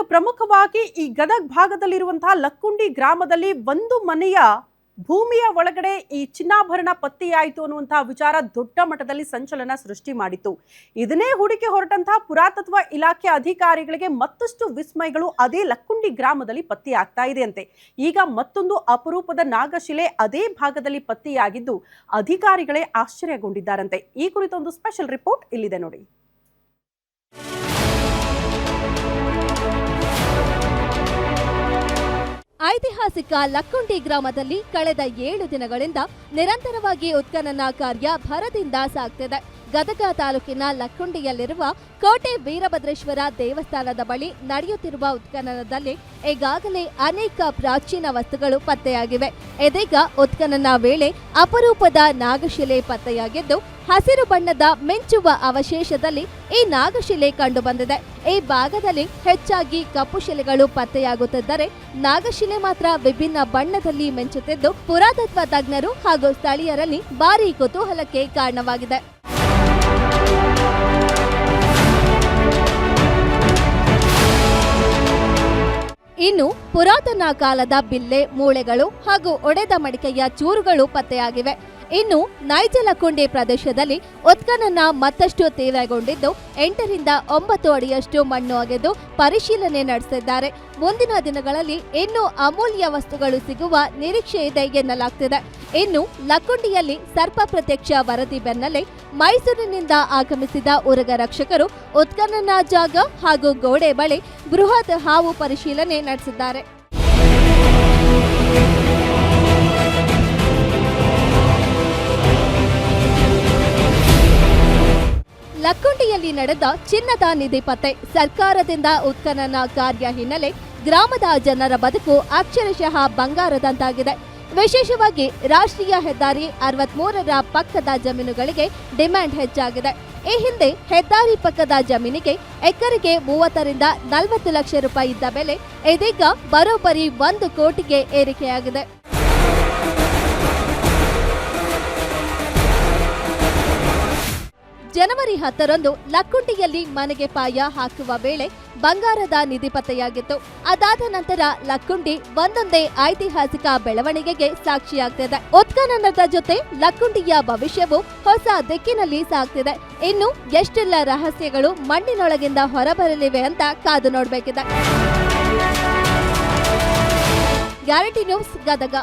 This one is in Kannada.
ಪ್ರಮುಖವಾಗಿ ಈ ಗದಗ ಭಾಗದಲ್ಲಿರುವಂತಹ ಲಕ್ಕುಂಡಿ ಗ್ರಾಮದಲ್ಲಿ ಒಂದು ಮನೆಯ ಭೂಮಿಯ ಒಳಗಡೆ ಈ ಚಿನ್ನಾಭರಣ ಪತ್ತೆಯಾಯಿತು ಅನ್ನುವಂತಹ ವಿಚಾರ ದೊಡ್ಡ ಮಟ್ಟದಲ್ಲಿ ಸಂಚಲನ ಸೃಷ್ಟಿ ಮಾಡಿತ್ತು. ಇದನ್ನೇ ಹುಡುಕಿ ಹೊರಟಂತಹ ಪುರಾತತ್ವ ಇಲಾಖೆ ಅಧಿಕಾರಿಗಳಿಗೆ ಮತ್ತಷ್ಟು ವಿಸ್ಮಯಗಳು ಅದೇ ಲಕ್ಕುಂಡಿ ಗ್ರಾಮದಲ್ಲಿ ಪತ್ತೆಯಾಗ್ತಾ ಇದೆ ಅಂತೆ. ಈಗ ಮತ್ತೊಂದು ಅಪರೂಪದ ನಾಗಶಿಲೆ ಅದೇ ಭಾಗದಲ್ಲಿ ಪತ್ತೆಯಾಗಿದ್ದು ಅಧಿಕಾರಿಗಳೇ ಆಶ್ಚರ್ಯಗೊಂಡಿದ್ದಾರಂತೆ. ಈ ಕುರಿತೊಂದು ಸ್ಪೆಷಲ್ ರಿಪೋರ್ಟ್ ಇಲ್ಲಿದೆ ನೋಡಿ. ಐತಿಹಾಸಿಕ ಲಕ್ಕುಂಡಿ ಗ್ರಾಮದಲ್ಲಿ ಕಳೆದ 7 ದಿನಗಳಿಂದ ನಿರಂತರವಾಗಿ ಉತ್ಖನನ ಕಾರ್ಯ ಭರದಿಂದ ಸಾಗ್ತಿದೆ. ಗದಗ ತಾಲೂಕಿನ ಲಕ್ಕುಂಡಿಯಲ್ಲಿರುವ ಕೋಟೆ ವೀರಭದ್ರೇಶ್ವರ ದೇವಸ್ಥಾನದ ಬಳಿ ನಡೆಯುತ್ತಿರುವ ಉತ್ಖನನದಲ್ಲಿ ಈಗಾಗಲೇ ಅನೇಕ ಪ್ರಾಚೀನ ವಸ್ತುಗಳು ಪತ್ತೆಯಾಗಿವೆ. ಇದೀಗ ಉತ್ಖನನ ವೇಳೆ ಅಪರೂಪದ ನಾಗಶಿಲೆ ಪತ್ತೆಯಾಗಿದ್ದು ಹಸಿರು ಬಣ್ಣದ ಮಿಂಚುವ ಅವಶೇಷದಲ್ಲಿ ಈ ನಾಗಶಿಲೆ ಕಂಡುಬಂದಿದೆ. ಈ ಭಾಗದಲ್ಲಿ ಹೆಚ್ಚಾಗಿ ಕಪ್ಪು ಶಿಲೆಗಳು ಪತ್ತೆಯಾಗುತ್ತಿದ್ದರೆ ನಾಗಶಿಲೆ ಮಾತ್ರ ವಿಭಿನ್ನ ಬಣ್ಣದಲ್ಲಿ ಮಿಂಚುತ್ತಿದ್ದು ಪುರಾತತ್ವ ತಜ್ಞರು ಹಾಗೂ ಸ್ಥಳೀಯರಲ್ಲಿ ಭಾರೀ ಕುತೂಹಲಕ್ಕೆ ಕಾರಣವಾಗಿದೆ. ಇನ್ನು ಪುರಾತನ ಕಾಲದ ಬಿಲ್ಲೆ, ಮೂಳೆಗಳು ಹಾಗೂ ಒಡೆದ ಮಡಿಕೆಯ ಚೂರುಗಳು ಪತ್ತೆಯಾಗಿವೆ. ಇನ್ನು ನೈಜ ಲಕ್ಕುಂಡಿ ಪ್ರದೇಶದಲ್ಲಿ ಉತ್ಖನನ ಮತ್ತಷ್ಟು ತೀವ್ರಗೊಂಡಿದ್ದು 8 ರಿಂದ 9 ಅಡಿಯಷ್ಟು ಮಣ್ಣು ಅಗೆದು ಪರಿಶೀಲನೆ ನಡೆಸಿದ್ದಾರೆ. ಮುಂದಿನ ದಿನಗಳಲ್ಲಿ ಇನ್ನೂ ಅಮೂಲ್ಯ ವಸ್ತುಗಳು ಸಿಗುವ ನಿರೀಕ್ಷೆ ಇದೆ ಎನ್ನಲಾಗ್ತಿದೆ. ಇನ್ನು ಲಕ್ಕುಂಡಿಯಲ್ಲಿ ಸರ್ಪ ಪ್ರತ್ಯಕ್ಷ ವರದಿ ಬೆನ್ನಲ್ಲೇ ಮೈಸೂರಿನಿಂದ ಆಗಮಿಸಿದ ಉರಗ ರಕ್ಷಕರು ಉತ್ಖನನ ಜಾಗ ಹಾಗೂ ಗೋಡೆ ಬಳಿ ಬೃಹತ್ ಹಾವು ಪರಿಶೀಲನೆ ನಡೆಸಿದ್ದಾರೆ. ಲಕ್ಕುಂಡಿಯಲ್ಲಿ ನಡೆದ ಚಿನ್ನದ ನಿಧಿ ಪತ್ತೆ, ಸರ್ಕಾರದಿಂದ ಉತ್ಖನನ ಕಾರ್ಯ ಹಿನ್ನೆಲೆ ಗ್ರಾಮದ ಜನರ ಬದುಕು ಅಕ್ಷರಶಃ ಬಂಗಾರದಂತಾಗಿದೆ. ವಿಶೇಷವಾಗಿ ರಾಷ್ಟ್ರೀಯ ಹೆದ್ದಾರಿ 63ರ ಪಕ್ಕದ ಜಮೀನುಗಳಿಗೆ ಡಿಮ್ಯಾಂಡ್ ಹೆಚ್ಚಾಗಿದೆ. ಈ ಹಿಂದೆ ಹೆದ್ದಾರಿ ಪಕ್ಕದ ಜಮೀನಿಗೆ ಎಕರೆಗೆ 30 ರಿಂದ 40 ಲಕ್ಷ ರೂಪಾಯಿ ಇದ್ದ ಬೆಲೆ ಇದೀಗ ಬರೋಬ್ಬರಿ 1 ಕೋಟಿಗೆ ಏರಿಕೆಯಾಗಿದೆ. ಜನವರಿ 10ರಂದು ಲಕ್ಕುಂಡಿಯಲ್ಲಿ ಮನೆಗೆ ಪಾಯ ಹಾಕುವ ವೇಳೆ ಬಂಗಾರದ ನಿಧಿ ಪತ್ತೆಯಾಗಿತ್ತು. ಅದಾದ ನಂತರ ಲಕ್ಕುಂಡಿ ಒಂದೊಂದೇ ಐತಿಹಾಸಿಕ ಬೆಳವಣಿಗೆಗೆ ಸಾಕ್ಷಿಯಾಗ್ತಿದೆ. ಉತ್ಖನನದ ಜೊತೆ ಲಕ್ಕುಂಡಿಯ ಭವಿಷ್ಯವು ಹೊಸ ದಿಕ್ಕಿನಲ್ಲಿ ಸಾಗ್ತಿದೆ. ಇನ್ನು ಎಷ್ಟೆಲ್ಲ ರಹಸ್ಯಗಳು ಮಣ್ಣಿನೊಳಗಿಂದ ಹೊರಬರಲಿವೆ ಅಂತ ಕಾದು ನೋಡಬೇಕಿದೆ. Guarantee news, Gadag.